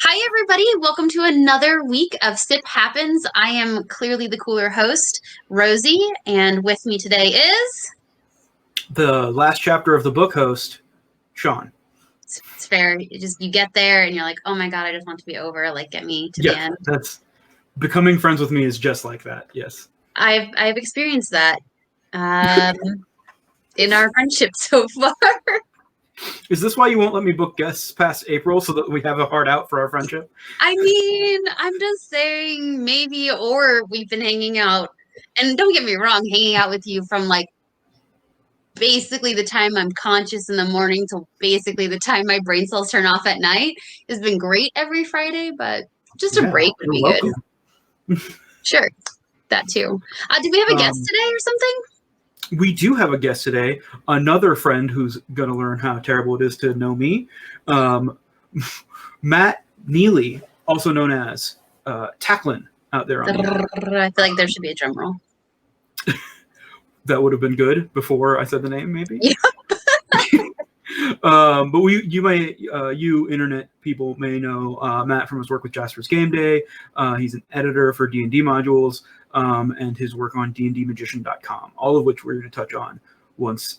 Hi, everybody. Welcome to another week of Sip Happens. I am clearly the cooler host, Rosie, and with me today is... the last chapter of the book host, Sean. It's fair. You get there and you're like, oh my God, I just want to be over. Like, get me to the end. That's becoming friends with me is just like that. Yes. I've experienced that in our friendship so far. Is this why you won't let me book guests past April so that we have a hard out for our friendship? I mean, I'm just saying maybe, or we've been hanging out. And don't get me wrong, hanging out with you from like basically the time I'm conscious in the morning to basically the time my brain cells turn off at night has been great every Friday, but just a Yeah, break would you're be good. welcome. Sure, that too. Do we have a guest today or something? We do have a guest today, another friend who's going to learn how terrible it is to know me. Matt Neely, also known as Tacklin out there on the internet. I feel like there should be a drum roll. That would have been good before I said the name, maybe. Yeah. But you internet people may know Matt from his work with Jasper's Game Day. He's an editor for D&D modules and his work on dndmagician.com, all of which we're going to touch on once.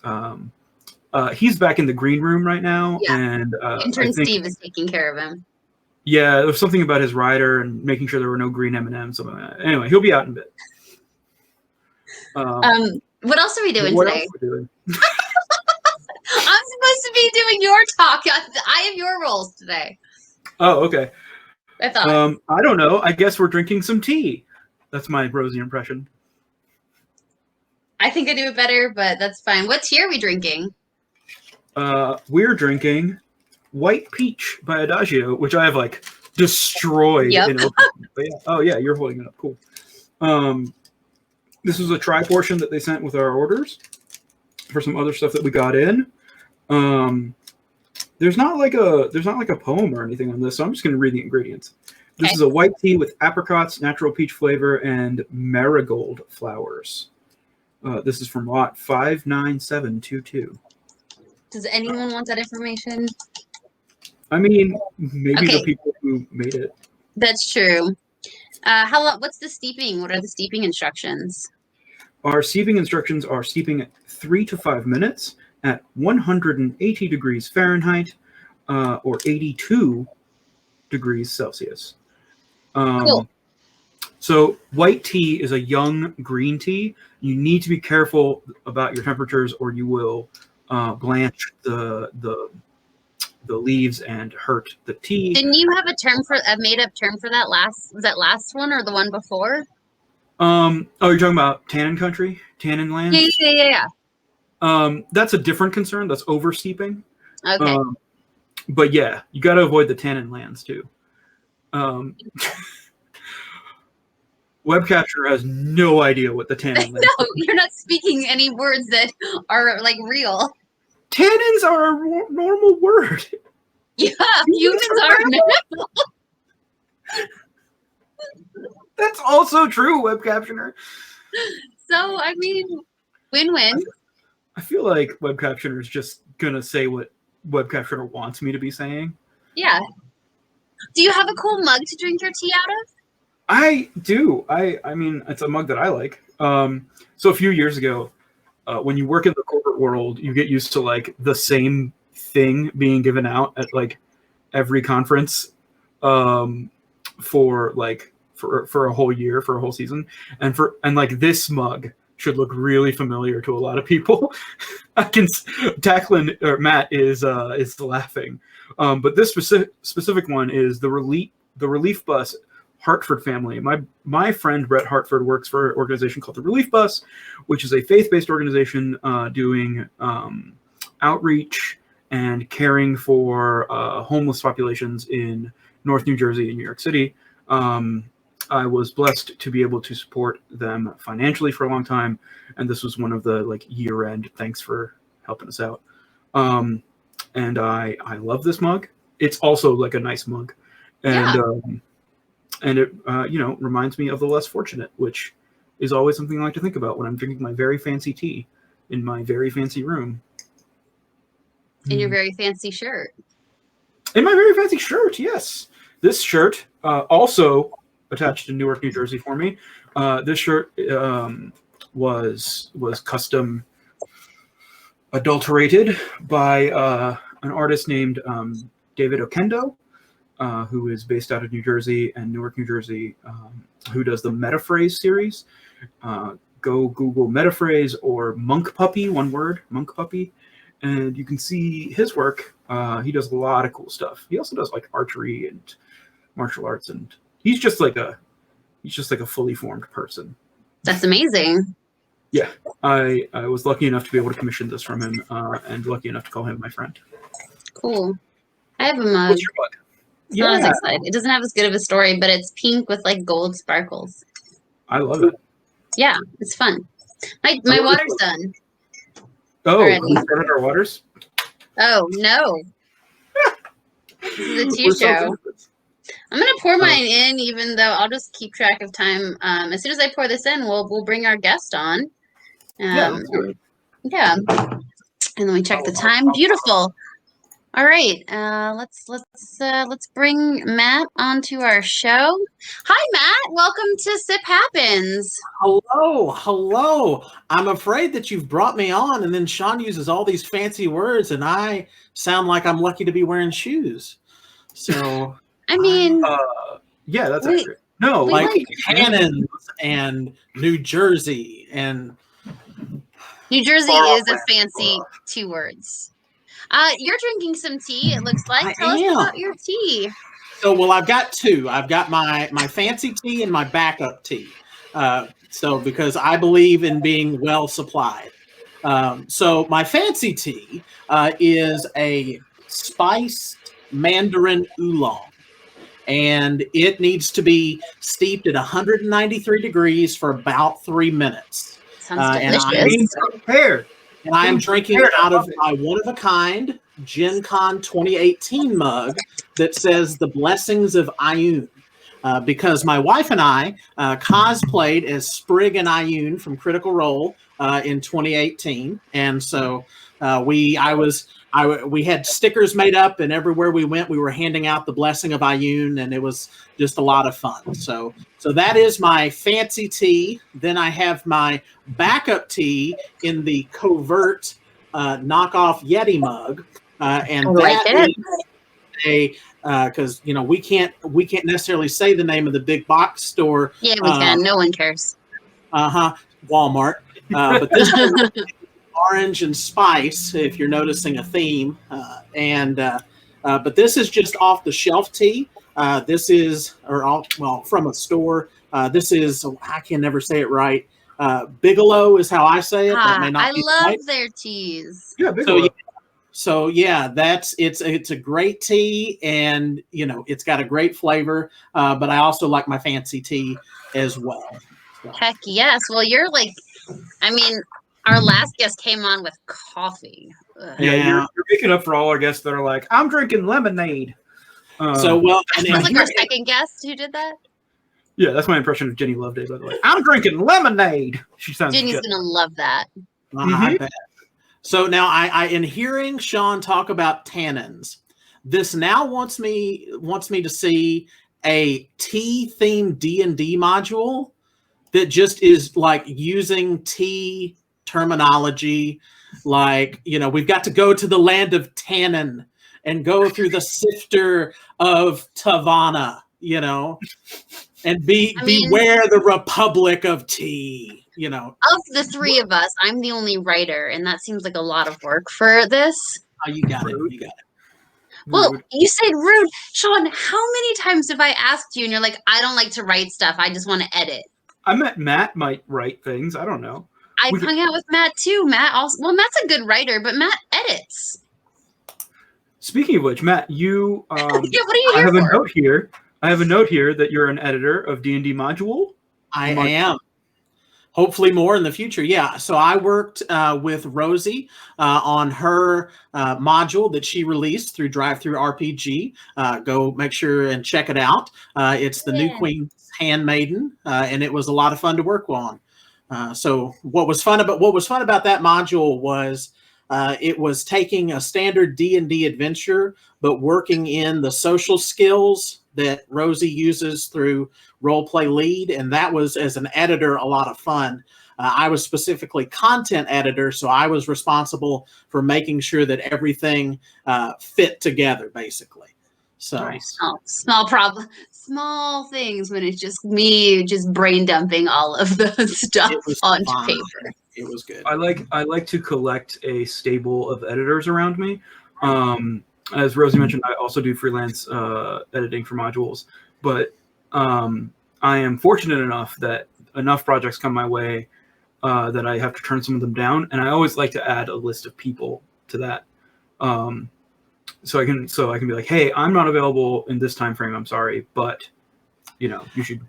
He's back in the green room right now, Yeah. and Intern Steve is taking care of him. Yeah, there was something about his rider and making sure there were no green M&Ms, something like that. Anyway, he'll be out in a bit. What else are we doing what today? Else are we doing? I'm supposed to be doing your talk. I have your roles today. Oh, okay. I thought. I don't know. I guess we're drinking some tea. That's my Rosie impression. I think I do it better, but that's fine. What tea are we drinking? We're drinking White Peach by Adagio, which I have like destroyed. Yep. In but yeah. Oh yeah, you're holding it up. Cool. This was a try portion that they sent with our orders for some other stuff that we got in. There's not like a poem or anything on this, so I'm just going to read the ingredients. This is a white tea with apricots, natural peach flavor, and marigold flowers. This is from lot 59722. Does anyone want that information? I mean, maybe the people who made it. That's true. How long? What's the steeping? What are the steeping instructions? Our steeping instructions are steeping at 3 to 5 minutes at 180 degrees Fahrenheit or 82 degrees Celsius. Cool. So white tea is a young green tea. You need to be careful about your temperatures, or you will blanch the leaves and hurt the tea. Didn't you have a made-up term for that last? Was that last one or the one before? Oh, you're talking about tannin country, tannin land? Yeah. That's a different concern. That's over steeping. Okay. But yeah, you got to avoid the tannin lands too. Web capture has no idea what the tannin lands No, you're not speaking any words that are like real. Tannins are a normal word. Yeah, humans are normal. That's also true, web captioner. So, I mean, win-win. I feel like web captioner is just gonna say what web captioner wants me to be saying. Yeah. Do you have a cool mug to drink your tea out of? I do. I mean, it's a mug that I like. So a few years ago, when you work in the corporate world, you get used to like the same thing being given out at like every conference for a whole year, for a whole season, and like this mug should look really familiar to a lot of people. Matt is laughing, but this specific one is the Relief Bus Hartford family. My friend Brett Hartford works for an organization called the Relief Bus, which is a faith-based organization doing outreach and caring for homeless populations in North New Jersey and New York City. I was blessed to be able to support them financially for a long time, and this was one of the like year-end thanks for helping us out. And I love this mug. It's also like a nice mug, and it reminds me of the less fortunate, which is always something I like to think about when I'm drinking my very fancy tea in my very fancy room. In your very fancy shirt. In my very fancy shirt, yes. This shirt also attached to Newark, New Jersey for me. This shirt was custom adulterated by an artist named David Okendo, who is based out of New Jersey and Newark, New Jersey, who does the Metaphrase series. Go Google Metaphrase or Monk Puppy, one word, Monk Puppy, and you can see his work. He does a lot of cool stuff. He also does like archery and martial arts, and he's just like a fully formed person. That's amazing. Yeah, I was lucky enough to be able to commission this from him, and lucky enough to call him my friend. Cool. I have a mug. What's your mug? It's not as exciting. It doesn't have as good of a story, but it's pink with like gold sparkles. I love it. Yeah, it's fun. My water's done. Oh, already. we started our waters? Oh, no. This is a tea show. I'm going to pour mine in, even though I'll just keep track of time. As soon as I pour this in, we'll bring our guest on. Yeah, let's do it. Yeah. And then we check the time. Beautiful. All right. Let's bring Matt onto our show. Hi, Matt. Welcome to Sip Happens. Hello. I'm afraid that you've brought me on, and then Sean uses all these fancy words, and I sound like I'm lucky to be wearing shoes. So, I mean, yeah, that's accurate. No, like cannons and New Jersey and New Jersey is a fancy 2 words. You're drinking some tea, it looks like. Tell us about your tea. So, well, I've got 2. I've got my fancy tea and my backup tea. So, because I believe in being well supplied. So, my fancy tea is a spiced Mandarin oolong. And it needs to be steeped at 193 degrees for about 3 minutes. Sounds delicious. And I am drinking it out of my one-of-a-kind Gen Con 2018 mug that says the blessings of Ioun. Because my wife and I cosplayed as Sprig and Ioun from Critical Role in 2018. And so we had stickers made up, and everywhere we went, we were handing out the blessing of Ioun, and it was just a lot of fun. So that is my fancy tea. Then I have my backup tea in the covert knockoff Yeti mug, and that is because we can't necessarily say the name of the big box store. Yeah, we can. No one cares. Walmart. But this is orange and spice, if you're noticing a theme, but this is just off the shelf tea. This is from a store. This is, I can never say it right. Bigelow is how I say it. That may not I be love right. their teas. Yeah, Bigelow. So yeah, it's a great tea, and it's got a great flavor. But I also like my fancy tea as well. So. Heck yes. Well, you're our last guest came on with coffee. Yeah, you're making up for all our guests that are like, I'm drinking lemonade. And like our second guest who did that. Yeah, that's my impression of Jenny Loveday, by the way. I'm drinking lemonade. She sounds. Jenny's gonna love that. I bet. So now I in hearing Sean talk about tannins, this now wants me to see a tea themed D&D module that just is like using tea terminology, like we've got to go to the land of tannin and go through the sifter of Tavana, and beware the Republic of Tea. Of the 3 of us, I'm the only writer, and that seems like a lot of work for this. Oh, you got it. Well, you said rude. Sean, how many times have I asked you and you're like, I don't like to write stuff, I just want to edit? I met Matt might write things. I don't know. I've hung out with Matt too. Matt's a good writer, but Matt edits. Speaking of which, Matt, you what are you here I have for? I have a note here that you're an editor of D&D module. I am. Hopefully more in the future. Yeah. So I worked with Rosie on her module that she released through Drive-Thru RPG. Go make sure and check it out. It's the New Queen's Handmaiden, and it was a lot of fun to work on. So what was fun about that module was it was taking a standard D&D adventure, but working in the social skills that Rosie uses through Roleplay Lead, and that was, as an editor, a lot of fun. I was specifically content editor, so I was responsible for making sure that everything fit together, basically. So Nice. Oh, small things when it's just me just brain dumping all of the stuff it was onto fun. paper. It was good. I like to collect a stable of editors around me. As Rosie mentioned, I also do freelance editing for modules, but I am fortunate enough that enough projects come my way that I have to turn some of them down, and I always like to add a list of people to that, so I can be like, hey, I'm not available in this time frame. I'm sorry, but you should.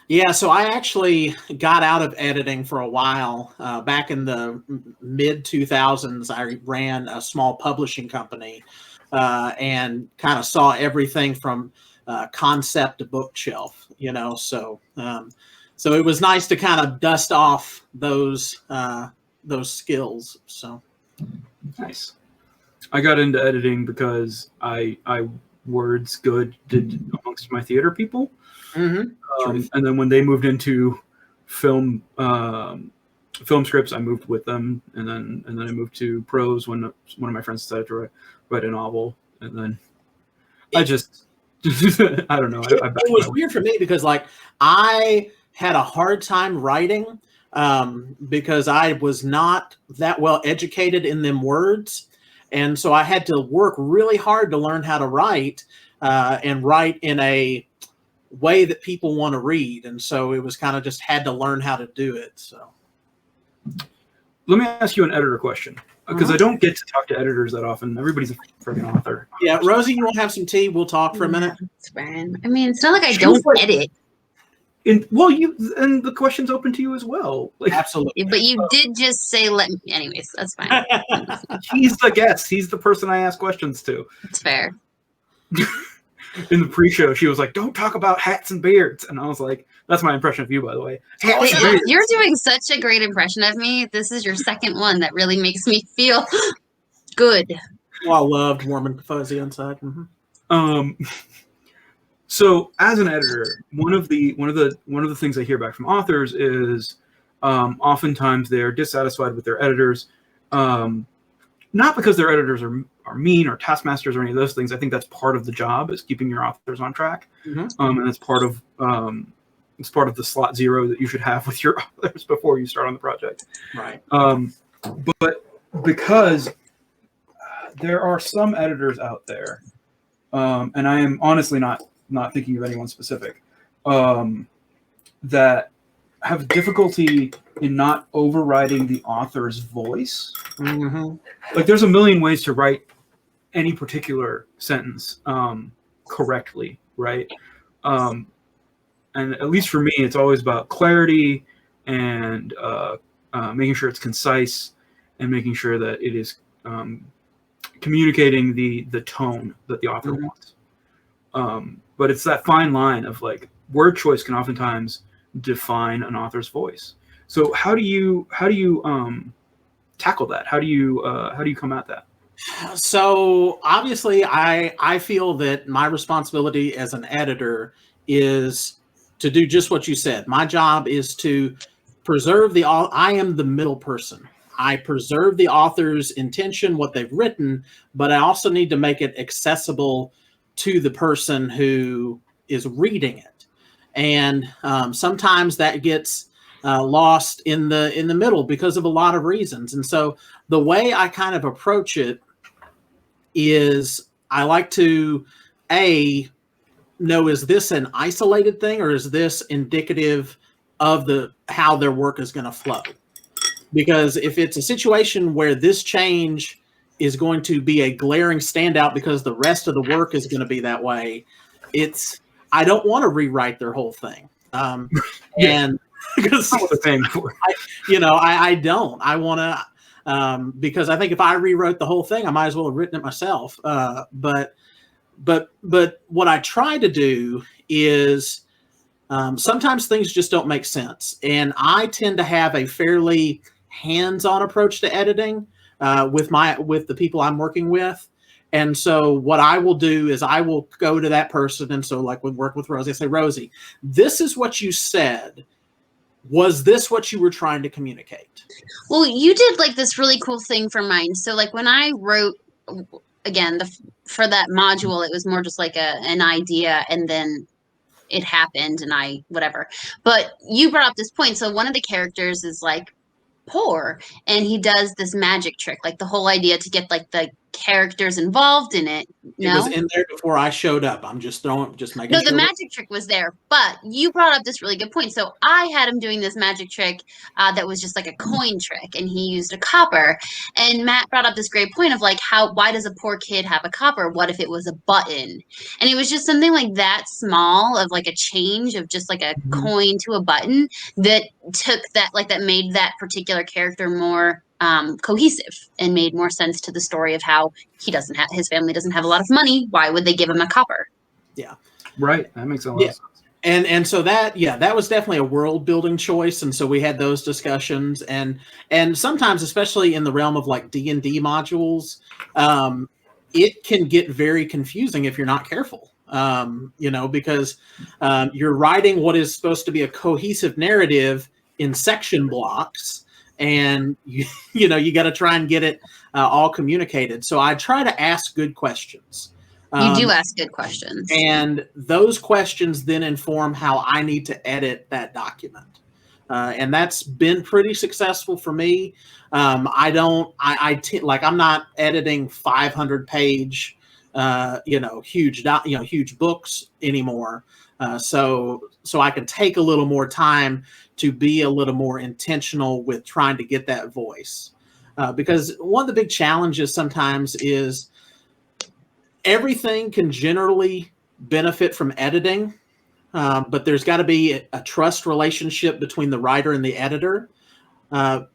Yeah, so I actually got out of editing for a while. Back in the mid 2000s, I ran a small publishing company and kind of saw everything from concept to bookshelf, so it was nice to kind of dust off those skills. So Nice. I got into editing because I words good did amongst my theater people. mhm. And then when they moved into film scripts, I moved with them, and then I moved to prose when one of my friends decided to write a novel, and then I just I don't know. It was weird for me because like I had a hard time writing because I was not that well educated in them words, and so I had to work really hard to learn how to write and write in a way that people want to read, and so it was kind of just had to learn how to do it. So Let me ask you an editor question, because I don't get to talk to editors that often. Everybody's a freaking author. yeah, Rosie, you want to have some tea? We'll talk for a minute. It's fine. I mean, it's not like I She's don't like- edit, And the question's open to you as well. Like, Absolutely. but you did just say let me. Anyways, that's fine. he's the guest. He's the person I ask questions to. It's fair. In the pre-show, she was like, "Don't talk about hats and beards," and I was like, "That's my impression of you, by the way." Hats and beards. You're doing such a great impression of me. This is your second one that really makes me feel good. Well, I loved warm and fuzzy inside. So as an editor, one of the things I hear back from authors is oftentimes they're dissatisfied with their editors, not because their editors are mean or taskmasters or any of those things. I think that's part of the job, is keeping your authors on track, and that's part of the slot zero that you should have with your authors before you start on the project. Right. But because there are some editors out there, and I am honestly not thinking of anyone specific, that have difficulty in not overriding the author's voice. Like, there's a million ways to write any particular sentence correctly, right? And at least for me, it's always about clarity and making sure it's concise and making sure that it is communicating the tone that the author wants. But it's that fine line of, like, word choice can oftentimes define an author's voice. So how do you tackle that? How do you come at that? So obviously, I feel that my responsibility as an editor is to do just what you said. My job is to preserve I am the middle person. I preserve the author's intention, what they've written, but I also need to make it accessible to the person who is reading it. And sometimes that gets lost in the middle because of a lot of reasons. And so the way I kind of approach it is I like to know, is this an isolated thing or is this indicative of how their work is going to flow? Because if it's a situation where this change is going to be a glaring standout because the rest of the work is going to be that way, I don't want to rewrite their whole thing. And because That's what they're paying for. I don't. I want to, because I think if I rewrote the whole thing, I might as well have written it myself. But what I try to do is sometimes things just don't make sense, and I tend to have a fairly hands-on approach to editing with the people I'm working with. And so what I will do is I will go to that person. And so, like, when work with Rosie, I say, Rosie, this is what you said. Was this what you were trying to communicate? Well, you did like this really cool thing for mine. So like when I wrote again, for that module, it was more just like an idea, and then it happened, and whatever. But you brought up this point. So one of the characters is like poor, and he does this magic trick, like the whole idea to get like the characters involved in it. It was No, in there before I showed up. I'm just making no, the sure. magic trick was there, but you brought up this really good point. So I had him doing this magic trick that was just like a coin trick, and he used a copper. And Matt brought up this great point of like, why does a poor kid have a copper? What if it was a button? And it was just something like that small of like a change of just like a Mhm. coin to a button that took that, like that made that particular character more cohesive and made more sense to the story of how his family doesn't have a lot of money. Why would they give him a copper? Yeah. Right. That makes a lot Yeah. of sense. And so that was definitely a world building choice, and so we had those discussions, and sometimes, especially in the realm of like D&D modules, it can get very confusing if you're not careful. Because you're writing what is supposed to be a cohesive narrative in section blocks, and you got to try and get it all communicated. So I try to ask good questions. You do ask good questions. And those questions then inform how I need to edit that document. And that's been pretty successful for me. I'm not editing 500-page, huge books anymore. So I can take a little more time to be a little more intentional with trying to get that voice. Because one of the big challenges sometimes is everything can generally benefit from editing, but there's got to be a trust relationship between the writer and the editor,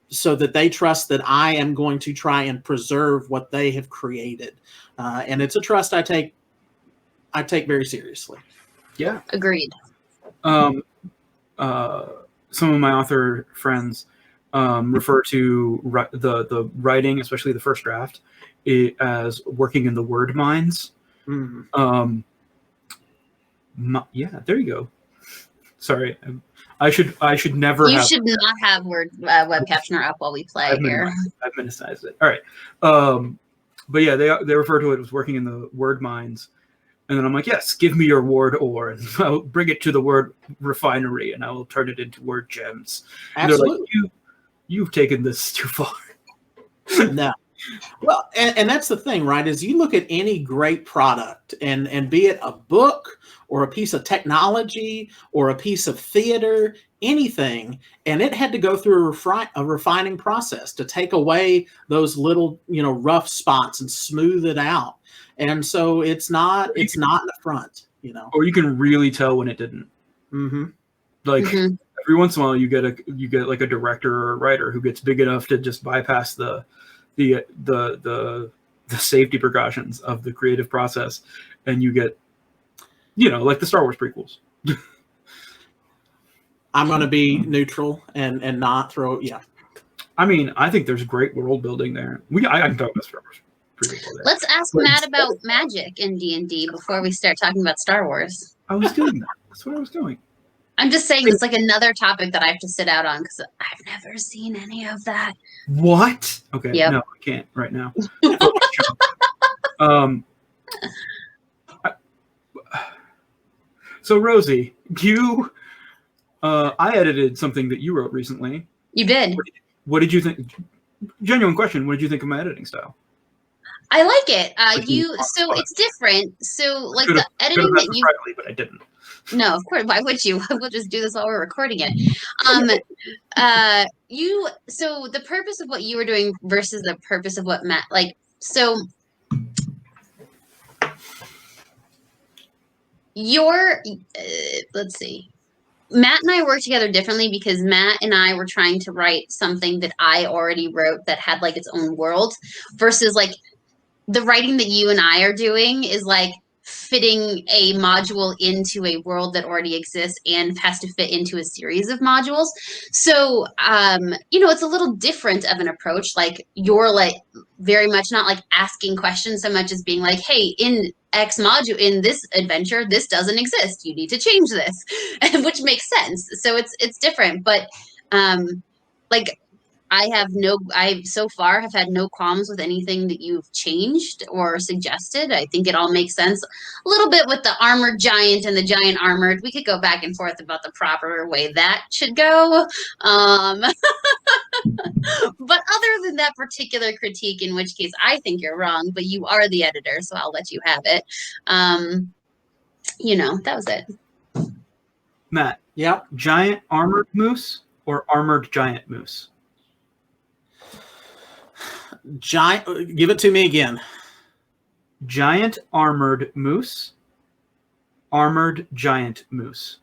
so that they trust that I am going to try and preserve what they have created. And it's a trust I take very seriously. Yeah. Agreed. Some of my author friends refer to the writing, especially the first draft, as working in the word mines. Mm. Yeah, there you go. Sorry, I should never. You should not have web captioner up while we play here. I've minimized it. All right, but yeah, they refer to it as working in the word mines, and then I'm like, yes, give me your word ore, and I'll bring it to the word refinery, and I will turn it into word gems. Absolutely, like, you've taken this too far. No. Well, and that's the thing, right? Is you look at any great product, and be it a book or a piece of technology or a piece of theater, anything, and it had to go through a refining process to take away those little, rough spots and smooth it out. And so it's not in the front, Or you can really tell when it didn't. Mm-hmm. Like every once in a while, you get like a director or a writer who gets big enough to just bypass the safety precautions of the creative process, and you get, like the Star Wars prequels. I'm going to be neutral and not throw. Yeah. I mean, I think there's great world building there. I can talk about Star Wars prequels all day. Let's ask Matt about magic in D&D before we start talking about Star Wars. I was doing that. That's what I was doing. I'm just saying it's like another topic that I have to sit out on because I've never seen any of that. What? Okay. Yep. No, I can't right now. So Rosie, I edited something that you wrote recently. You did. What did you think? Genuine question. What did you think of my editing style? I like it. So it's different. So like the editing that you, but I didn't. No, of course. Why would you? We'll just do this while we're recording it. So the purpose of what you were doing versus the purpose of what Matt, let's see. Matt and I work together differently because Matt and I were trying to write something that I already wrote that had like its own world versus like the writing that you and I are doing is like fitting a module into a world that already exists and has to fit into a series of modules. So, it's a little different of an approach. Like you're like very much not like asking questions so much as being like, hey, in X module, in this adventure, this doesn't exist. You need to change this, which makes sense. So it's different. But like I so far have had no qualms with anything that you've changed or suggested. I think it all makes sense. A little bit with the armored giant and the giant armored. We could go back and forth about the proper way that should go. Um, but other than that particular critique, in which case I think you're wrong, but you are the editor, so I'll let you have it. That was it. Matt. Yep. Giant armored moose or armored giant moose? Giant. Give it to me again. Giant armored moose, armored giant moose.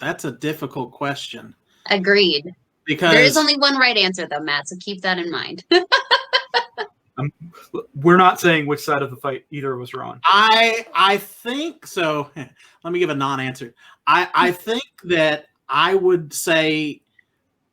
That's a difficult question. Agreed. Because there is only one right answer, though, Matt. So keep that in mind. We're not saying which side of the fight either of us are on. I think so. Let me give a non-answer. I think that I would say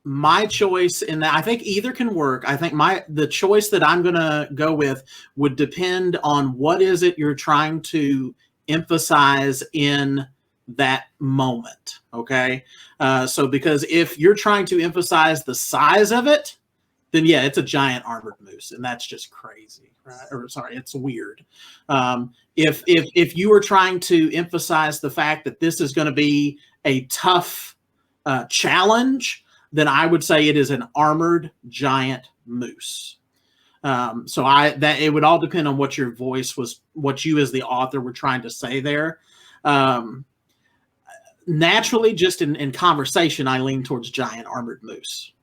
my choice in that, I think either can work. I think the choice that I'm going to go with would depend on what is it you're trying to emphasize in that moment. Okay. So because if you're trying to emphasize the size of it, then yeah, it's a giant armored moose, and that's just crazy, right? Or sorry, it's weird. If you were trying to emphasize the fact that this is going to be a tough challenge, then I would say it is an armored giant moose. So it would all depend on what your voice was, what you as the author were trying to say there. Naturally, just in conversation, I lean towards giant armored moose.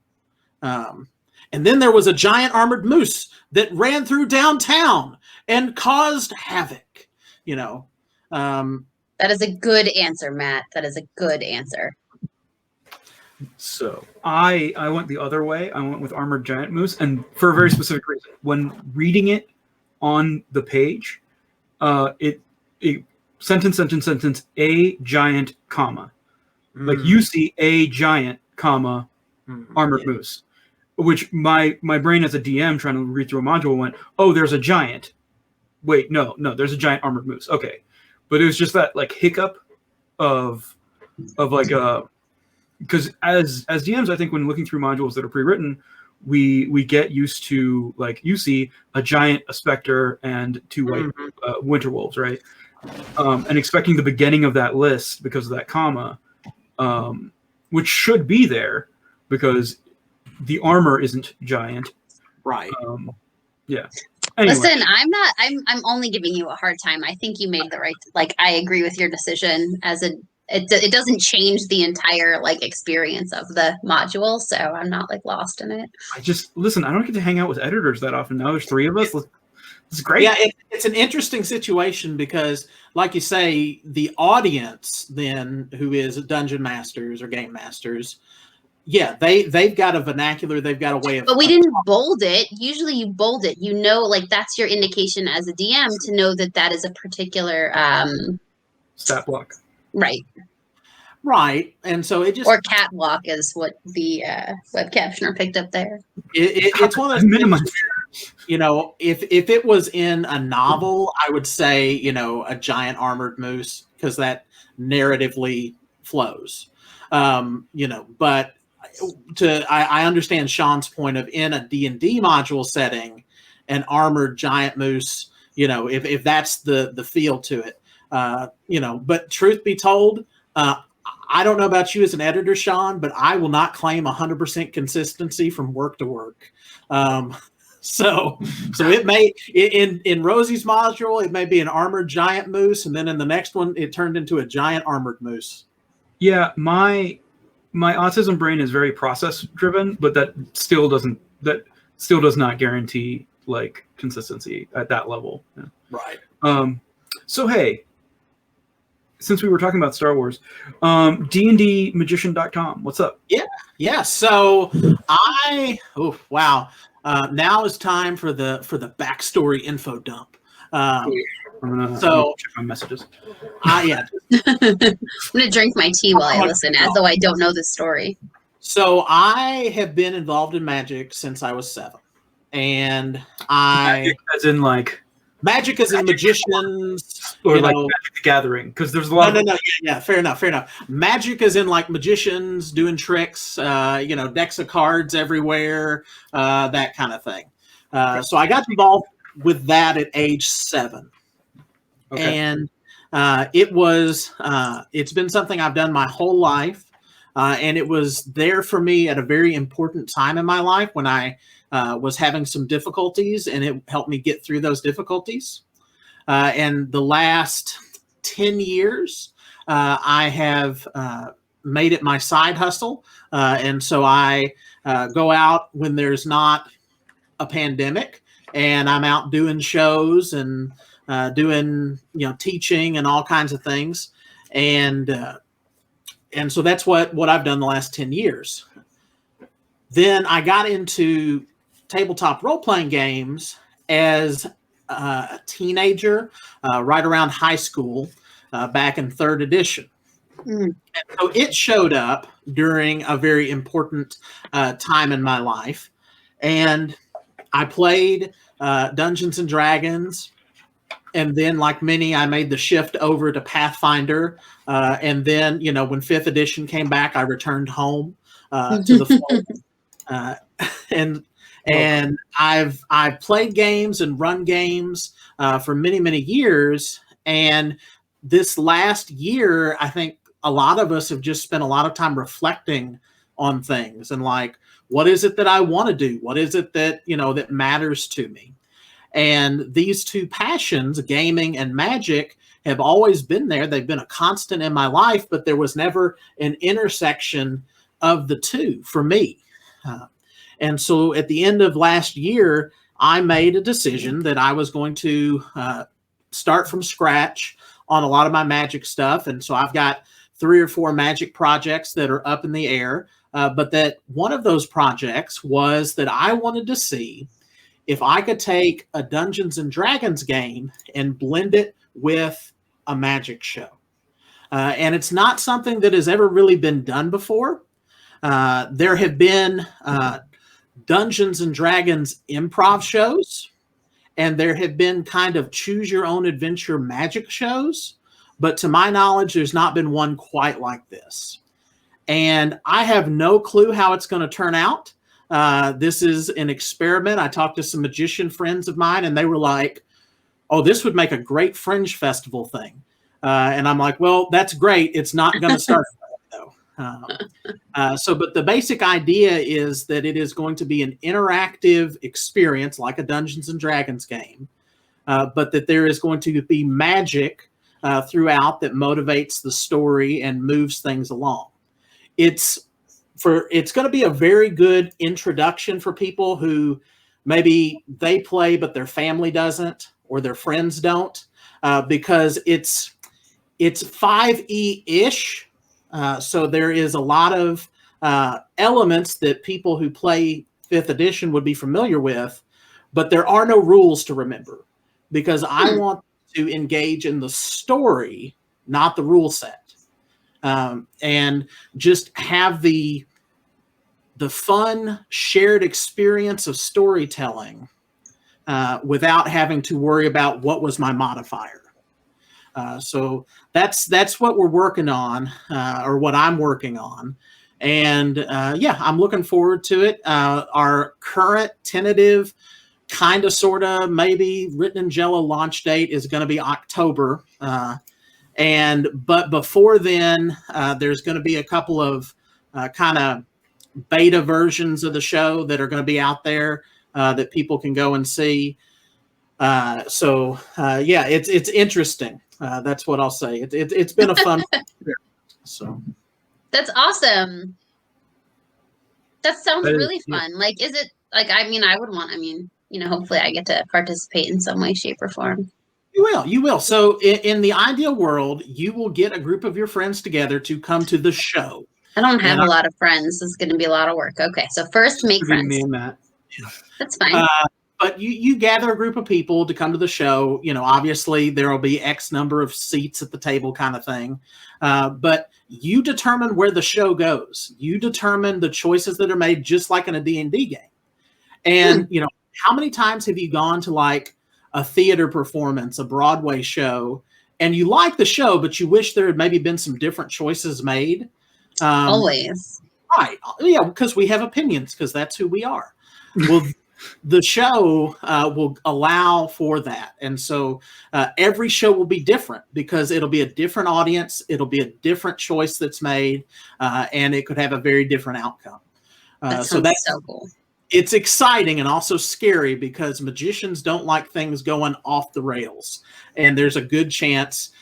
And then there was a giant armored moose that ran through downtown and caused havoc. That is a good answer, Matt. That is a good answer. So I went the other way. I went with armored giant moose, and for a very specific reason. When reading it on the page, it sentence, a giant, comma. Like you see a giant, comma, armored moose. Which my brain as a DM trying to read through a module went, oh, there's a giant. Wait, no, there's a giant armored moose. Okay. But it was just that like hiccup of like because as DMs, I think when looking through modules that are pre-written, we get used to, like, you see a giant, a specter, and two white winter wolves, right? And expecting the beginning of that list because of that comma, which should be there because the armor isn't giant, right? Yeah. Anyway. Listen, I'm only giving you a hard time. I think you made the right. Like, I agree with your decision. It doesn't change the entire like experience of the module, so I'm not like lost in it. I don't get to hang out with editors that often. Now there's three of us. This is great. Yeah, it's an interesting situation because, like you say, the audience then, who is dungeon masters or game masters, yeah, they've got a vernacular, they've got a way of. But we didn't bold it. Usually, you bold it. Like that's your indication as a DM to know that is a particular stat block. Right, and so it just, or catwalk is what the web captioner picked up there. It's one of those things, if it was in a novel, I would say a giant armored moose because that narratively flows, but I understand Sean's point of in a D&D module setting, an armored giant moose, if that's the feel to it. But truth be told, I don't know about you as an editor, Sean, but I will not claim 100% consistency from work to work. So it may, in Rosie's module, it may be an armored giant moose, and then in the next one, it turned into a giant armored moose. Yeah, my autism brain is very process driven, but that still does not guarantee like consistency at that level. Yeah. Right. So hey, since we were talking about Star Wars, dndmagician.com. What's up? Yeah. So wow. Now is time for the backstory info dump. I'm gonna check my messages. Yeah. I'm gonna drink my tea while I listen, as though I don't know the story. So I have been involved in magic since I was 7, and Magic as in like Magic is in magicians, or like Magic the Gathering, because there's a lot no, yeah, fair enough. Magic is in like magicians doing tricks, decks of cards everywhere, that kind of thing. So I got involved with that at age 7. Okay. And it's been something I've done my whole life. And it was there for me at a very important time in my life when I was having some difficulties, and it helped me get through those difficulties. And the last 10 years, I have made it my side hustle. And so I go out when there's not a pandemic, and I'm out doing shows and doing, teaching and all kinds of things. And so that's what I've done the last 10 years. Then I got into tabletop role-playing games as a teenager, right around high school, back in 3rd edition. And so it showed up during a very important time in my life. And I played Dungeons and Dragons. And then, like many, I made the shift over to Pathfinder. And then, when 5th edition came back, I returned home to the fold. And I've played games and run games for many, many years. And this last year, I think a lot of us have just spent a lot of time reflecting on things and like, what is it that I want to do? What is it that, that matters to me? And these two passions, gaming and magic, have always been there. They've been a constant in my life, but there was never an intersection of the two for me. And so at the end of last year, I made a decision that I was going to start from scratch on a lot of my magic stuff. And so I've got 3 or 4 magic projects that are up in the air. But that one of those projects was that I wanted to see if I could take a Dungeons and Dragons game and blend it with a magic show. And it's not something that has ever really been done before. There have been Dungeons and Dragons improv shows, and there have been kind of choose your own adventure magic shows. But to my knowledge, there's not been one quite like this. And I have no clue how it's going to turn out. This is an experiment. I talked to some magician friends of mine, and they were like, oh, this would make a great Fringe Festival thing. And I'm like, well, that's great. It's not going to start though. But the basic idea is that it is going to be an interactive experience like a Dungeons and Dragons game, but that there is going to be magic throughout that motivates the story and moves things along. It's going to be a very good introduction for people who maybe they play, but their family doesn't, or their friends don't, because it's 5e-ish. So there is a lot of elements that people who play 5th edition would be familiar with, but there are no rules to remember because I want to engage in the story, not the rule set, and just have the fun shared experience of storytelling without having to worry about what was my modifier. So that's what we're working on, or what I'm working on. And I'm looking forward to it. Our current tentative, kind of, sort of, maybe written in Jello launch date is going to be October. But before then, there's going to be a couple of kind of beta versions of the show that are going to be out there that people can go and see. It's interesting. That's what I'll say. It's been a fun experience. So that's awesome. That sounds really fun. Yeah. Like, is it like, I would want, hopefully I get to participate in some way, shape, or form. You will. So in the ideal world, you will get a group of your friends together to come to the show. I don't have a lot of friends. This is going to be a lot of work. Okay, so first make friends. Me and Matt. That's fine. But you gather a group of people to come to the show. Obviously there will be X number of seats at the table, kind of thing. But you determine where the show goes. You determine the choices that are made, just like in a D&D game. And how many times have you gone to like a theater performance, a Broadway show, and you like the show, but you wish there had maybe been some different choices made. Always. Right. Yeah, because we have opinions, because that's who we are. Well, the show will allow for that. And so every show will be different because it'll be a different audience. It'll be a different choice that's made, and it could have a very different outcome. That sounds so cool. It's exciting and also scary because magicians don't like things going off the rails. And there's a good chance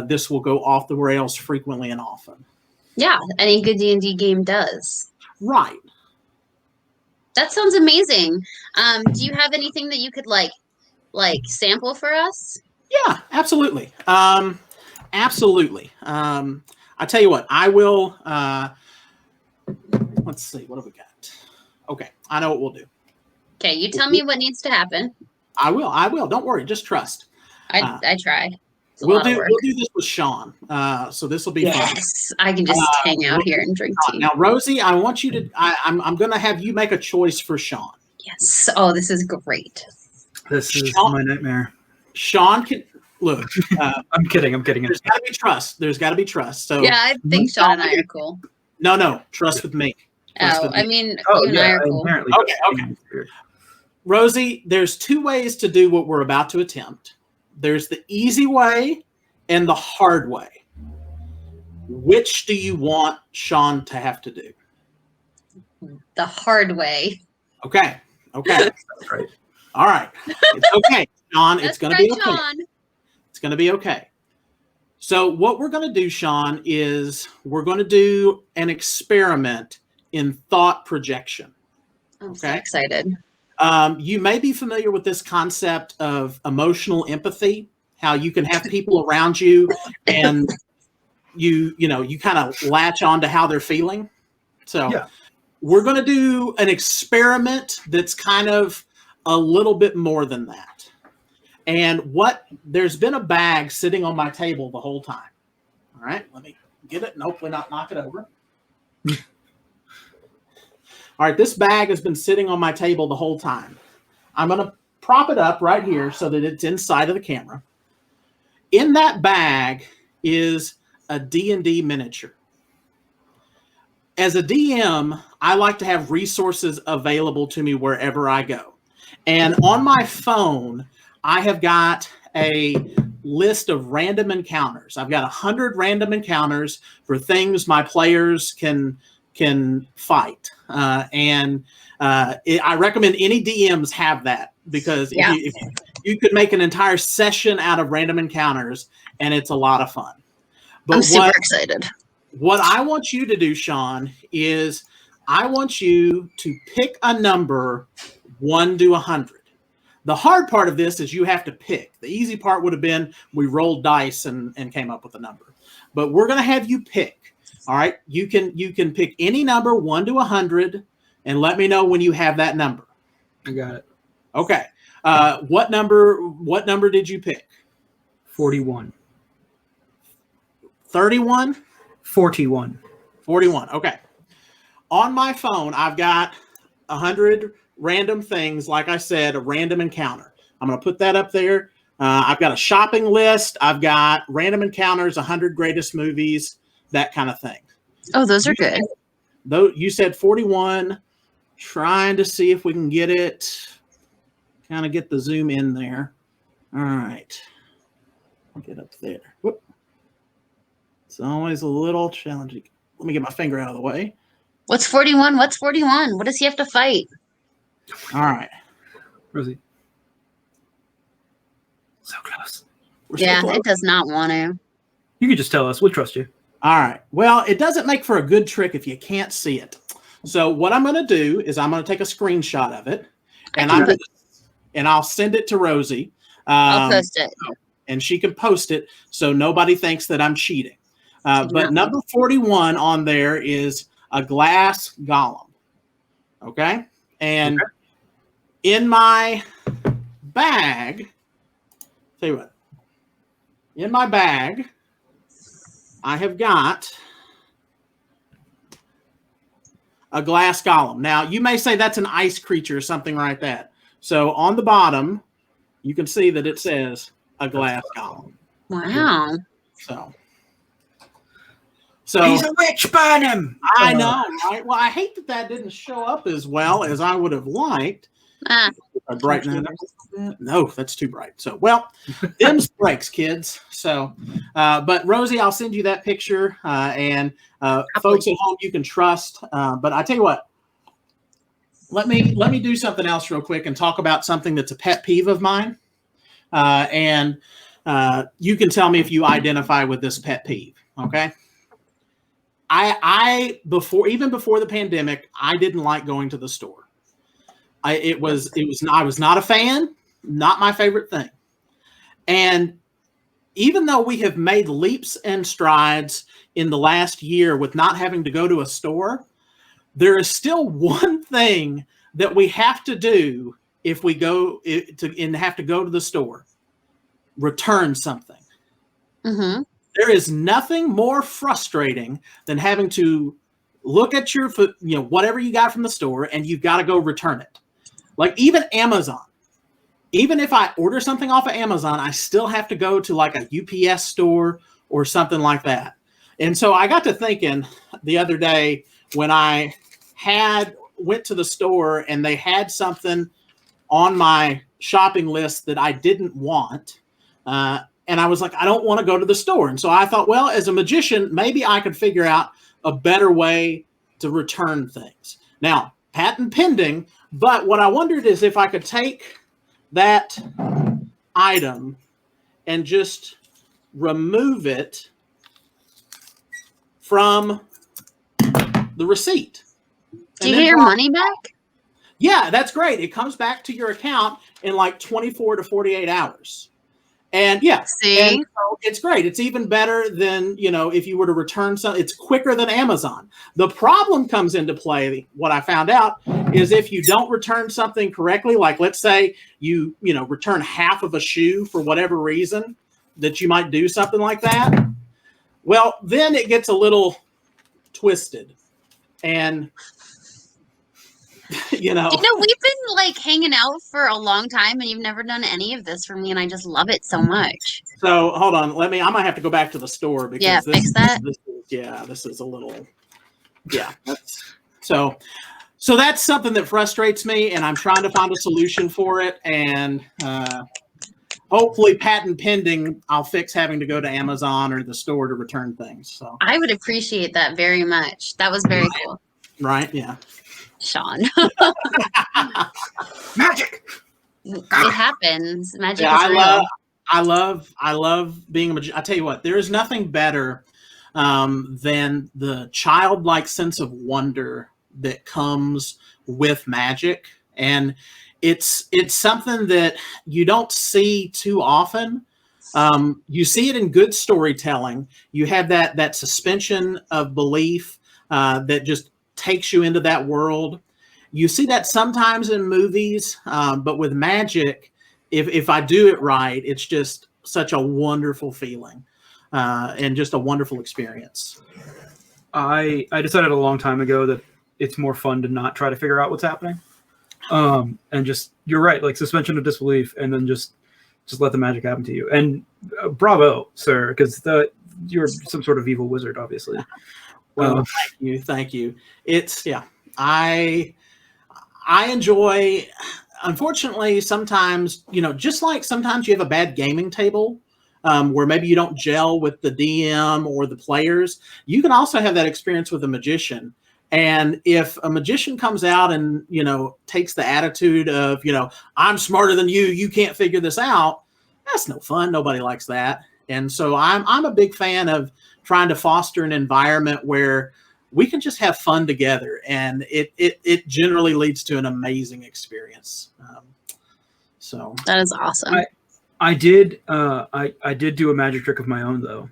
this will go off the rails frequently and often. Yeah, any good D&D game does. Right. That sounds amazing. Do you have anything that you could like sample for us? Yeah, absolutely. Absolutely. I tell you what, I will. Let's see. What have we got? Okay, I know what we'll do. Okay, you tell me what needs to happen. I will. Don't worry. Just trust. I try. We'll do this with Sean. So this will be fun. Yes, I can just hang out here and drink tea. Now, Rosie, I want you to. I'm going to have you make a choice for Sean. Yes. Oh, this is great. This is my nightmare. Sean can look. I'm kidding. There's got to be trust. So yeah, I think Sean and I are cool. No. Trust with me. I mean, you and I are cool. Okay. Rosie, there's two ways to do what we're about to attempt. There's the easy way and the hard way. Which do you want Sean to have to do? The hard way. Okay. That's right. All right. It's okay, Sean. It's going to be okay. Sean. It's going to be okay. So what we're going to do, Sean, is we're going to do an experiment in thought projection. I'm so excited. You may be familiar with this concept of emotional empathy, how you can have people around you and you kind of latch on to how they're feeling. So we're going to do an experiment that's kind of a little bit more than that. And there's been a bag sitting on my table the whole time. All right, let me get it and hopefully not knock it over. All right, this bag has been sitting on my table the whole time. I'm going to prop it up right here so that it's inside of the camera. In that bag is a D&D miniature. As a DM, I like to have resources available to me wherever I go. And on my phone, I have got a list of random encounters. I've got 100 random encounters for things my players can fight. I recommend any DMs have that because if you could make an entire session out of random encounters and it's a lot of fun. But I'm super excited. What I want you to do, Sean, is I want you to pick a number 1 to 100. The hard part of this is you have to pick. The easy part would have been we rolled dice and came up with a number. But we're going to have you pick. All right, you can pick any number 1 to 100, and let me know when you have that number. I got it. Okay. What number did you pick? 41. 31? 41. 41. Okay. On my phone, I've got 100 random things. Like I said, a random encounter. I'm going to put that up there. I've got a shopping list. I've got random encounters, 100 greatest movies, that kind of thing. Oh, those are good. Though you said 41, trying to see if we can get it, kind of get the zoom in there. All right. I'll get up there. Whoop. It's always a little challenging. Let me get my finger out of the way. What's 41? What's 41? What does he have to fight? All right. Rosie. So close. Yeah, it does not want to. You can just tell us. We'll trust you. All right. Well, it doesn't make for a good trick if you can't see it. So what I'm going to do is I'm going to take a screenshot of it, and I'll send it to Rosie. I'll post it. And she can post it so nobody thinks that I'm cheating. But number 41 on there is a glass golem. Okay? And in my bag, tell you what, in my bag, I have got a glass golem. Now, you may say that's an ice creature or something like that. So on the bottom, you can see that it says a glass golem. Wow. So he's a witch, burn him. I know, right? Well, I hate that didn't show up as well as I would have liked. Ah, I brighten it up a bit. No, that's too bright. So, well, them's breaks, kids. So, but Rosie, I'll send you that picture, and folks at home you can trust. But I tell you what, let me do something else real quick and talk about something that's a pet peeve of mine, and you can tell me if you identify with this pet peeve. Okay. I even before the pandemic, I didn't like going to the store. I was not a fan, not my favorite thing. And even though we have made leaps and strides in the last year with not having to go to a store, there is still one thing that we have to do if we go and have to go to the store: return something. mm-hmm. There is nothing more frustrating than having to look at your foot, whatever you got from the store, and you've got to go return it. Like even Amazon, even if I order something off of Amazon, I still have to go to like a UPS store or something like that. And so I got to thinking the other day when I went to the store and they had something on my shopping list that I didn't want. And I was like, I don't want to go to the store. And so I thought, well, as a magician, maybe I could figure out a better way to return things. Now, patent pending, but what I wondered is if I could take that item and just remove it from the receipt. Do you get your money back? Yeah, that's great. It comes back to your account in like 24 to 48 hours. And yeah, and so it's great. It's even better than, if you were to return something, it's quicker than Amazon. The problem comes into play. What I found out is if you don't return something correctly, like let's say you return half of a shoe for whatever reason that you might do something like that. Well, then it gets a little twisted. And we've been like hanging out for a long time and you've never done any of this for me, and I just love it so much. So hold on, I might have to go back to the store because fix that. This is a little, so that's something that frustrates me, and I'm trying to find a solution for it, and hopefully patent pending, I'll fix having to go to Amazon or the store to return things. So I would appreciate that very much. That was very cool. Right? Yeah. Sean. Magic. It happens. Magic Yeah, is real. I love being a magician. I tell you what, there is nothing better than the childlike sense of wonder that comes with magic, and it's something that you don't see too often. You see it in good storytelling. You have that suspension of belief that just takes you into that world. You see that sometimes in movies, but with magic, if I do it right, it's just such a wonderful feeling and just a wonderful experience. I decided a long time ago that it's more fun to not try to figure out what's happening, and just, you're right, like suspension of disbelief, and then just let the magic happen to you. And bravo, sir, because you're some sort of evil wizard, obviously. Well, thank you. It's I enjoy. Unfortunately, sometimes just like sometimes you have a bad gaming table where maybe you don't gel with the DM or the players. You can also have that experience with a magician. And if a magician comes out and takes the attitude of I'm smarter than you, you can't figure this out, that's no fun. Nobody likes that. And so I'm a big fan of trying to foster an environment where we can just have fun together, and it generally leads to an amazing experience. So that is awesome. I did do a magic trick of my own though.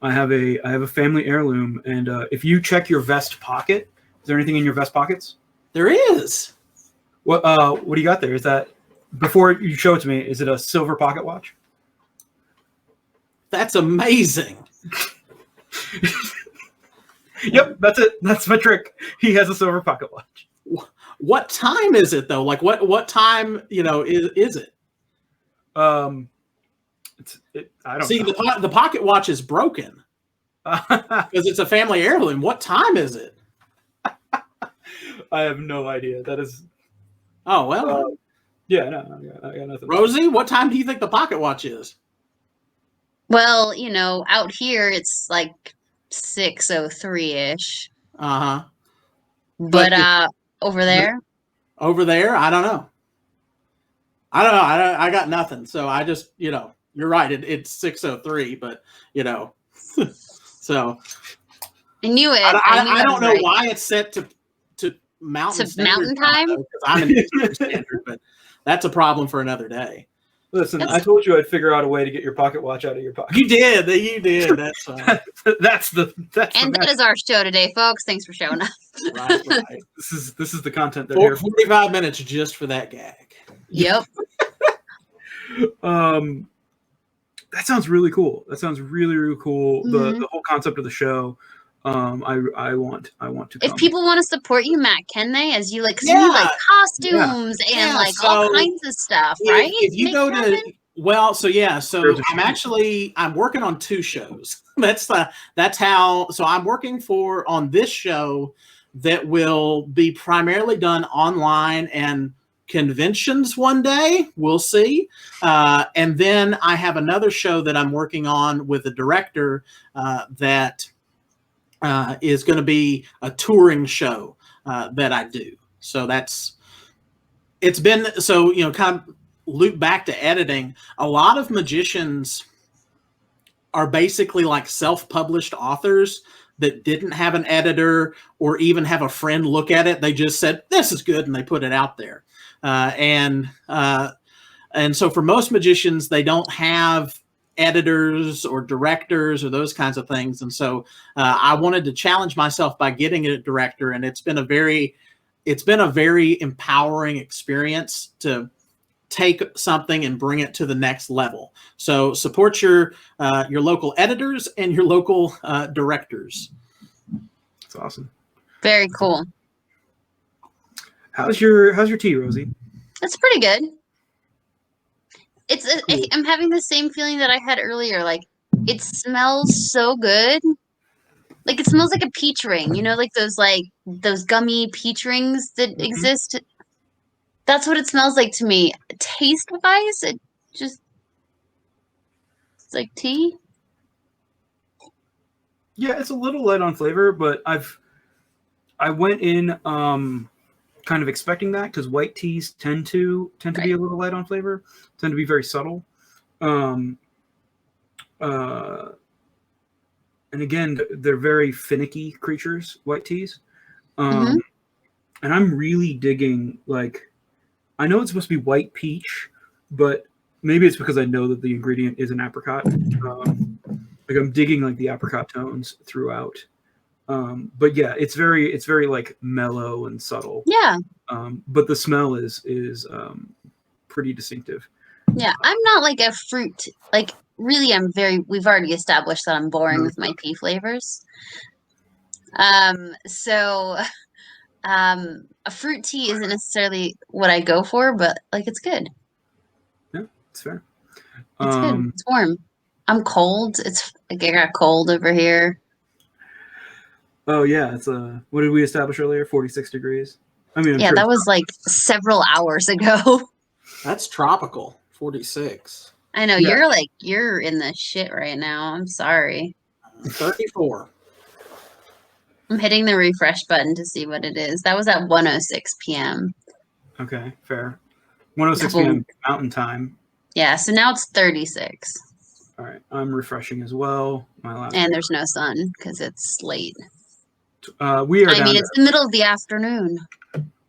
I have a family heirloom, and if you check your vest pocket, is there anything in your vest pockets? There is. What do you got there? Is that, before you show it to me, is it a silver pocket watch? That's amazing. Yep, that's it. That's my trick. He has a silver pocket watch. What time is it though? Like what time, is it? I don't See, know. the pocket watch is broken because it's a family heirloom. What time is it? I have no idea. That is. Oh, well. Yeah, no, I got nothing. Rosie, what time do you think the pocket watch is? Well, out here it's like 6:03-ish. Uh-huh. But over there? Over there, I don't know. I got nothing. So I just, you're right. It's 6:03, but so I knew it. I don't know right. why it's set to Mountain Standard Mountain Time? because I'm in Eastern Standard, but that's a problem for another day. Listen, I told you I'd figure out a way to get your pocket watch out of your pocket. You did. That's that is our show today, folks. Thanks for showing up. right. This is the content they're here for. 45 minutes just for that gag. Yep. That sounds really cool. That sounds really, really cool. Mm-hmm. The whole concept of the show. I want to come. If people want to support you, Matt, can they? As you because you need costumes and all kinds of stuff, right? If you go to I'm working on 2 shows. That's how. So I'm working on this show that will be primarily done online and conventions one day. We'll see. And then I have another show that I'm working on with a director that is going to be a touring show that I do. So it's been, kind of loop back to editing. A lot of magicians are basically like self-published authors that didn't have an editor or even have a friend look at it. They just said, this is good, and they put it out there. And so for most magicians, they don't have editors or directors or those kinds of things. And so I wanted to challenge myself by getting a director, and it's been a very empowering experience to take something and bring it to the next level. So support your local editors and your local directors. That's awesome. Very cool. How's your tea, Rosie? It's pretty good. Cool. I'm having the same feeling that I had earlier. Like, it smells so good. Like, it smells like a peach ring. Like those gummy peach rings that exist. That's what it smells like to me. Taste-wise, it's like tea. Yeah, it's a little light on flavor, but I went in kind of expecting that because white teas tend to be a little light on flavor, tend to be very subtle. And again, they're very finicky creatures, white teas. And I'm really digging, I know it's supposed to be white peach, but maybe it's because I know that the ingredient is an apricot. I'm digging the apricot tones throughout. But yeah, it's very mellow and subtle. Yeah. But the smell is pretty distinctive. Yeah, I'm not like a fruit. Really, we've already established that I'm boring with my tea flavors. So a fruit tea isn't necessarily what I go for, but it's good. Yeah, it's fair. It's good. It's warm. I'm cold. I got cold over here. Oh yeah, it's what did we establish earlier? 46 degrees. I mean, that was several hours ago. That's tropical. 46. I know. Yeah. You're in the shit right now. I'm sorry. 34. I'm hitting the refresh button to see what it is. That was at 1:06 p.m. Okay, fair. 1:06 p.m. Mountain Time. Yeah, so now it's 36. All right, I'm refreshing as well. And there's no sun because it's late. We are. It's the middle of the afternoon.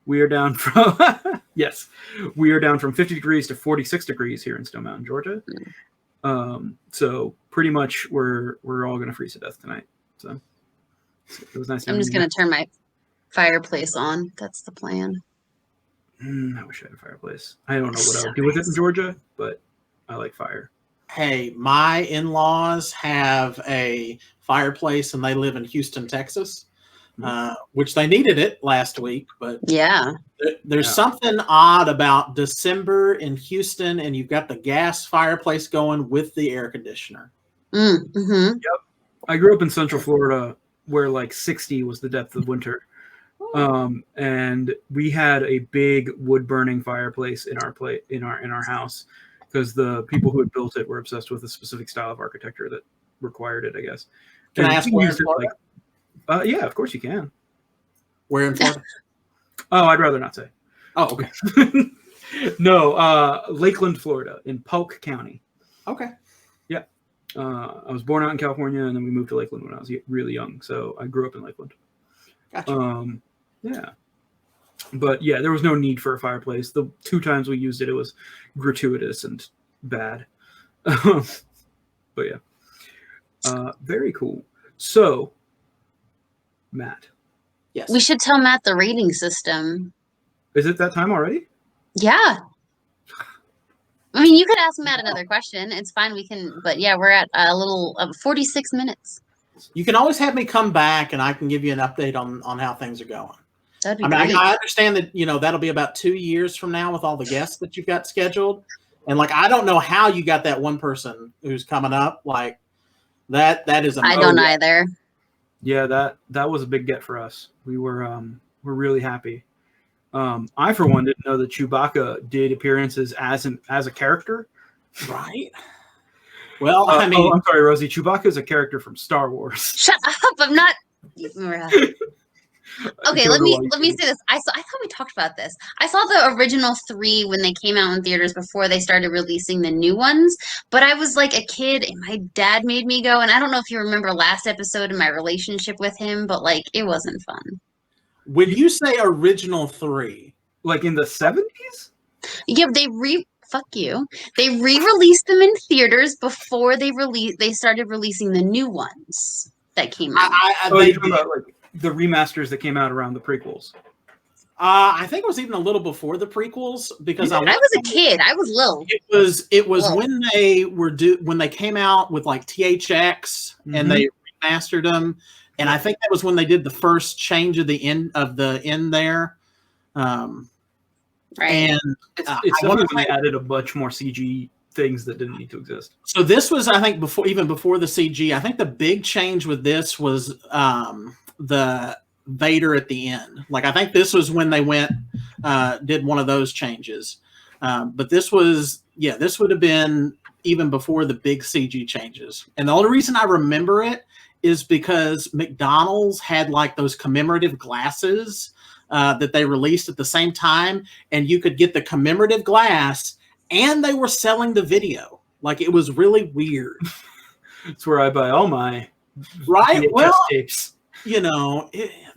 We are down from we are down from 50 degrees to 46 degrees here in Stone Mountain, Georgia. So pretty much we're all gonna freeze to death tonight. So it was nice. I'm just gonna turn my fireplace on. That's the plan. I wish I had a fireplace. I don't know what I would do with it in Georgia, but I like fire. Hey, my in-laws have a fireplace and they live in Houston, Texas. which they needed it last week. But Yeah. there's something odd about December in Houston, and you've got the gas fireplace going with the air conditioner. Mm-hmm. Yep. I grew up in Central Florida, where like 60 was the depth of winter. And we had a big wood burning fireplace in our house because the people who had built it were obsessed with a specific style of architecture that required it, I guess. Can And I ask where in Florida? Yeah, of course you can. Where in Florida? Oh, I'd rather not say. Oh, okay. No, Lakeland, Florida, in Polk County. Okay. Yeah. I was born out in California, and then we moved to Lakeland when I was really young, so I grew up in Lakeland. Gotcha. Yeah. But yeah, there was no need for a fireplace. The 2 times we used it, it was gratuitous and bad. But yeah. Very cool. So, Matt. Yes. We should tell Matt the rating system. Is it that time already? Yeah. I mean, you could ask Matt another question. It's fine. We can, but yeah, we're at a little 46 minutes. You can always have me come back, and I can give you an update on how things are going. That'd be great. I understand that, that'll be about 2 years from now with all the guests that you've got scheduled. And like, I don't know how you got that one person who's coming up. Like that is I don't either. Yeah, that was a big get for us. We're really happy. I for one didn't know that Chewbacca did appearances as a character. Right. Well, I mean, I'm sorry, Rosie. Chewbacca is a character from Star Wars. Shut up! I'm not. Okay, let me say this. I thought we talked about this. I saw the original 3 when they came out in theaters before they started releasing the new ones. But I was like a kid, and my dad made me go. And I don't know if you remember last episode and my relationship with him, but like it wasn't fun. When you say original 3, like in the 70s? Yeah, fuck you. They re-released them in theaters before they started releasing the new ones that came out. You're talking about like the remasters that came out around the prequels. I think it was even a little before the prequels because I was a kid. I was little. It was when they when they came out with like THX and they remastered them, and I think that was when they did the first change of the end there. Right. And it's definitely when they added a bunch more CG things that didn't need to exist. So this was, I think, even before the CG. I think the big change with this was the Vader at the end. Like, I think this was when they did one of those changes. But this would have been even before the big CG changes. And the only reason I remember it is because McDonald's had like those commemorative glasses that they released at the same time, and you could get the commemorative glass, and they were selling the video. Like, it was really weird. It's where I buy all my VHS tapes. Hey,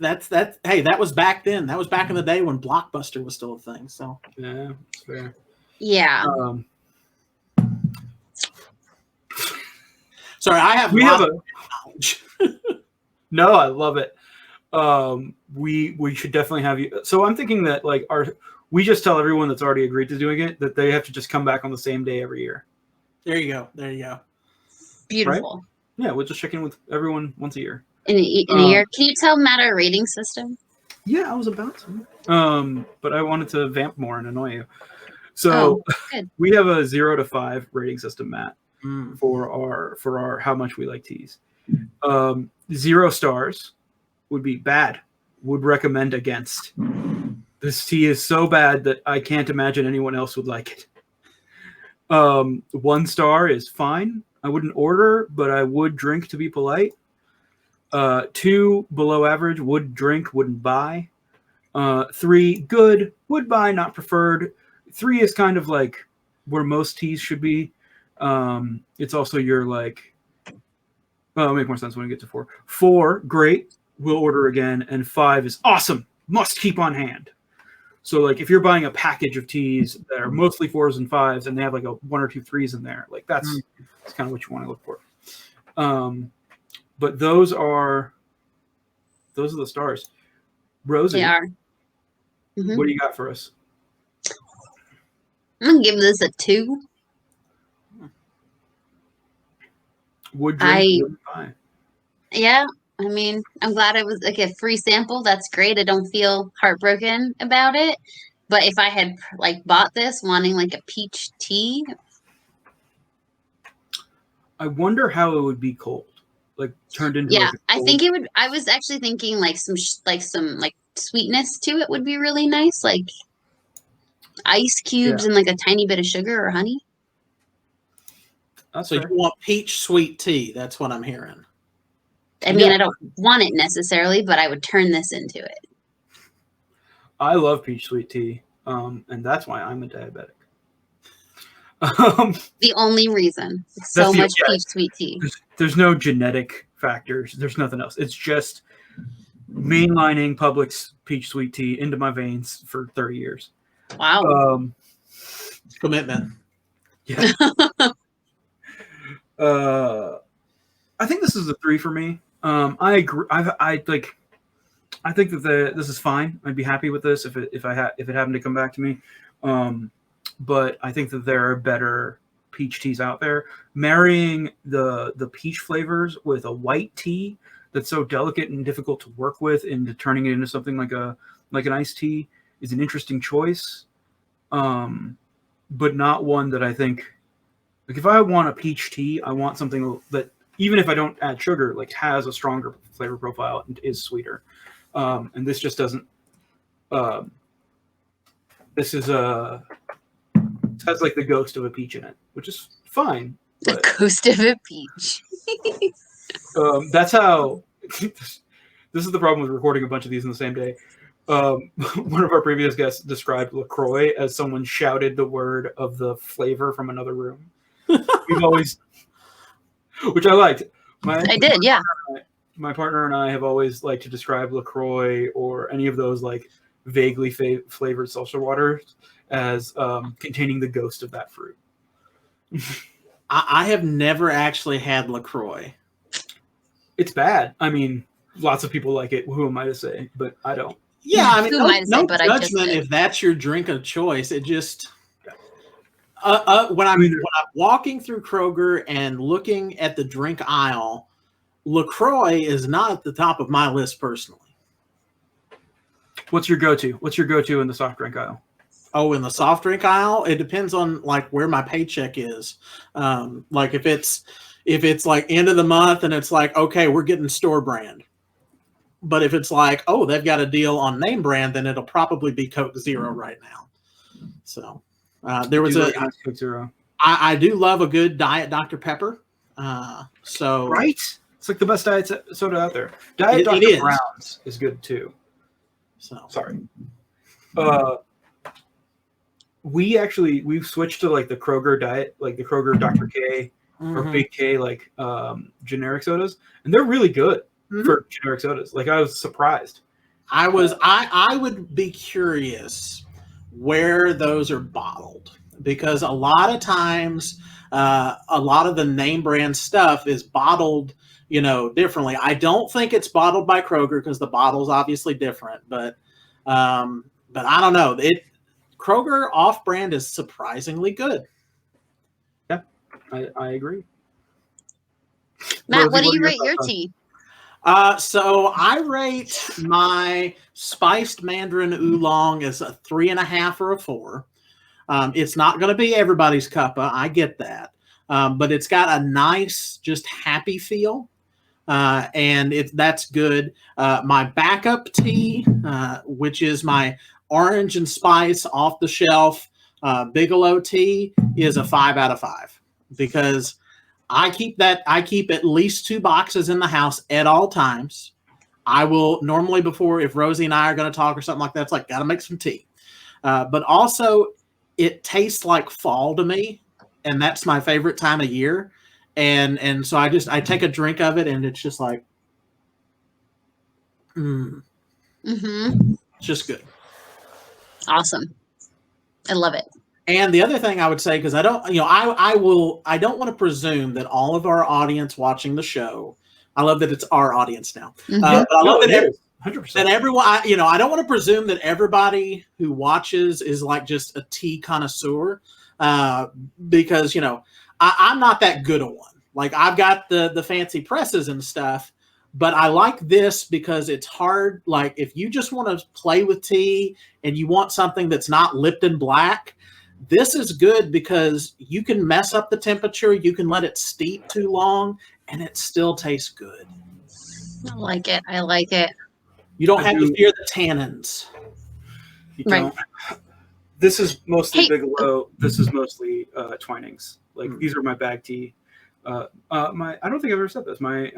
that was back then. That was back in the day when Blockbuster was still a thing. So yeah, it's fair. Yeah. Sorry, I have knowledge. No, I love it. We should definitely have you. So I'm thinking that like we just tell everyone that's already agreed to doing it that they have to just come back on the same day every year. There you go. Beautiful. Right? Yeah, we'll just check in with everyone once a year. In a year. Can you tell Matt our rating system? Yeah, I was about to. But I wanted to vamp more and annoy you. So we have a 0 to 5 rating system, Matt, for our how much we like teas. 0 stars would be bad. Would recommend against. This tea is so bad that I can't imagine anyone else would like it. 1 star is fine. I wouldn't order, but I would drink to be polite. 2, below average, would drink, wouldn't buy. 3, good, would buy, not preferred. 3 is kind of like where most teas should be. It's also your like, it'll make more sense when we get to 4. 4, great, we'll order again. And 5 is awesome, must keep on hand. So like if you're buying a package of teas that are mostly 4s and 5s and they have like 1 or 2 3s in there, like that's kind of what you want to look for. But those are the stars. Rosie, they are. What do you got for us? I'm gonna give this a 2. Would drink, wouldn't buy. Yeah. I mean, I'm glad it was like a free sample. That's great. I don't feel heartbroken about it. But if I had like bought this wanting like a peach tea, I wonder how it would be cold, like turned into yeah, like a I cold. think it would. I was actually thinking like some like sweetness to it would be really nice, like ice cubes Yeah. and like a tiny bit of sugar or honey. That's So you fair. want peach sweet tea? That's what I'm hearing. I mean, Yeah. I don't want it necessarily, but I would turn this into it. I love peach sweet tea, and that's why I'm a diabetic. Um, The only reason. It's that's so the much yeah, peach sweet tea. there's no genetic factors. There's nothing else. It's just mainlining Publix peach sweet tea into my veins for 30 years. Wow. Commitment. Yeah. I think this is a 3 for me. I agree. I think that this is fine. I'd be happy with this if it happened to come back to me. But I think that there are better peach teas out there. Marrying the peach flavors with a white tea that's so delicate and difficult to work with, and turning it into something like an iced tea is an interesting choice. But not one that I think, like, if I want a peach tea, I want something that, even if I don't add sugar, like has a stronger flavor profile and is sweeter. And this just doesn't. This is it has like the ghost of a peach in it, which is fine. The But ghost of a peach. that's how. This is the problem with recording a bunch of these in the same day. One of our previous guests described LaCroix as someone shouted the word of the flavor from another room. We've always, which I liked. I did, yeah. My partner and I have always liked to describe LaCroix or any of those like vaguely flavored seltzer waters as containing the ghost of that fruit. I have never actually had LaCroix. It's bad. I mean, lots of people like it. Who am I to say? But I don't. Yeah, I mean, Who am I to say, no but I just judgment did. if that's your drink of choice. It just when I'm walking through Kroger and looking at the drink aisle, LaCroix is not at the top of my list personally. What's your go-to? What's your go-to in the soft drink aisle? Oh, in the soft drink aisle, it depends on like where my paycheck is. Like if it's like end of the month and it's like, okay, we're getting store brand. But if it's like, oh, they've got a deal on name brand, then it'll probably be Coke Zero right now. So there was Coke Zero. I do love a good Diet Dr. Pepper. So Right? It's like the best diet soda out there. Diet Dr. Brown's is good too. So sorry. We've switched to like the Kroger diet, like the Kroger Dr. K or Big K, like generic sodas, and they're really good for generic sodas. Like I was surprised. I would be curious where those are bottled, because a lot of times a lot of the name brand stuff is bottled, differently. I don't think it's bottled by Kroger because the bottle's obviously different, but I don't know. Kroger off-brand is surprisingly good. Yeah, I agree. Matt, Rosie, what do you are rate your tea? So I rate my spiced Mandarin oolong as a 3.5 or a 4. It's not going to be everybody's cuppa. I get that. But it's got a nice, just happy feel. And that's good. My backup tea, which is my orange and spice off the shelf Bigelow tea, is a 5 out of 5 because I keep at least 2 boxes in the house at all times. I will normally, if Rosie and I are going to talk or something like that, it's like, got to make some tea. But also it tastes like fall to me, and that's my favorite time of year. And so I take a drink of it and it's just like, it's just good. Awesome. I love it. And the other thing I would say, because I don't want to presume that all of our audience watching the show, I love that it's our audience now. But I love that 100%. That everyone, I don't want to presume that everybody who watches is like just a tea connoisseur, because I'm not that good at one. Like I've got the fancy presses and stuff, But I like this because it's hard. Like if you just want to play with tea and you want something that's not Lipton Black, this is good because you can mess up the temperature. You can let it steep too long and it still tastes good. I like it. I like it. You don't have to fear the tannins. You Right. don't. This is mostly Hey. Bigelow. This is mostly Twinings. Like these are my bag tea. I don't think I've ever said this. My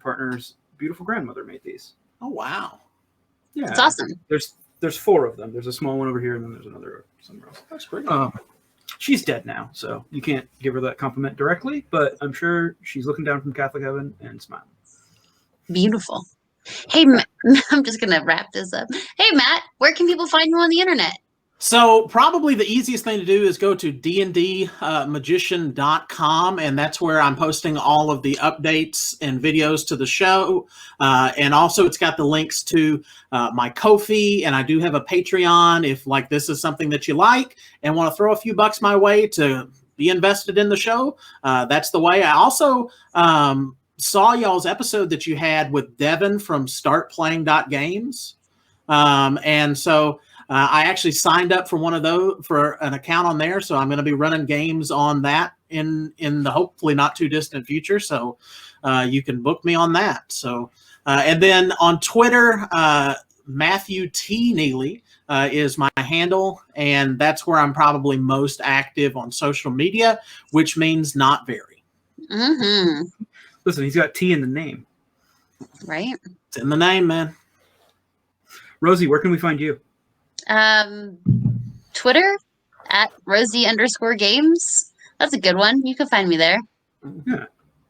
partner's beautiful grandmother made these. Oh wow. Yeah, It's awesome. There's 4 of them. There's a small one over here, and then there's another somewhere else. That's pretty. She's dead now, so you can't give her that compliment directly. But I'm sure she's looking down from Catholic heaven and smiling. Beautiful. Hey, I'm just gonna wrap this up. Hey, Matt, where can people find you on the internet? So probably the easiest thing to do is go to dndmagician.com, and that's where I'm posting all of the updates and videos to the show. And also it's got the links to my Ko-fi, and I do have a Patreon if like this is something that you like and want to throw a few bucks my way to be invested in the show. That's the way. I also saw y'all's episode that you had with Devin from startplaying.games. And so I actually signed up for one of those for an account on there. So I'm going to be running games on that in the hopefully not too distant future. So you can book me on that. So and then on Twitter, Matthew T. Neely is my handle. And that's where I'm probably most active on social media, which means not very. Mm-hmm. Listen, he's got T in the name. Right. It's in the name, man. Rosie, where can we find you? Twitter at Rosie_games. That's a good one. You can find me there. Yeah.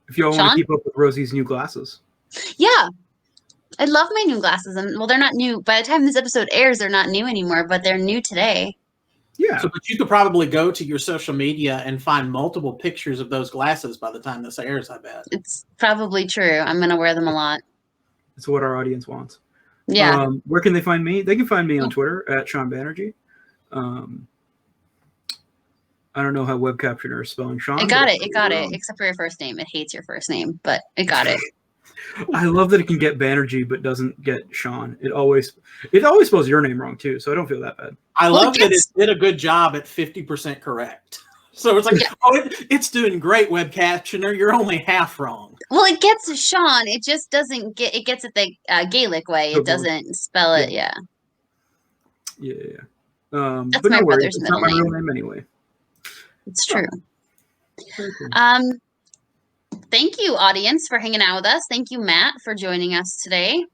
If y'all want to keep up with Rosie's new glasses. Yeah. I love my new glasses. And well, they're not new. By the time this episode airs, they're not new anymore, but they're new today. Yeah. So, but you could probably go to your social media and find multiple pictures of those glasses by the time this airs, I bet. It's probably true. I'm going to wear them a lot. It's what our audience wants. Yeah. Where can they find me? They can find me on Twitter at Sean Banerjee. I don't know how web captioner is spelling Sean. It got it. It got it. Except for your first name. It hates your first name, but it got it. I love that it can get Banerjee, but doesn't get Sean. It always spells your name wrong too, so I don't feel that bad. I love that it did a good job at 50% correct. So it's like, it's doing great, web captioner. You're only half wrong. Well, it gets Sean. It just doesn't get. It gets it the Gaelic way. It doesn't spell it. Yeah. Yeah. That's but my no worries. brother's It's not my middle real name anyway. It's true. Very cool. Thank you, audience, for hanging out with us. Thank you, Matt, for joining us today.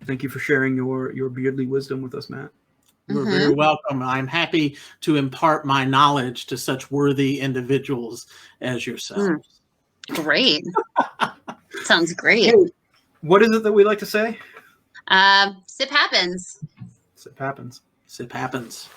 Thank you for sharing your beardly wisdom with us, Matt. You're very welcome. I'm happy to impart my knowledge to such worthy individuals as yourselves. Great. Sounds great. Hey, what is it that we like to say? Sip happens. Sip happens. Sip happens.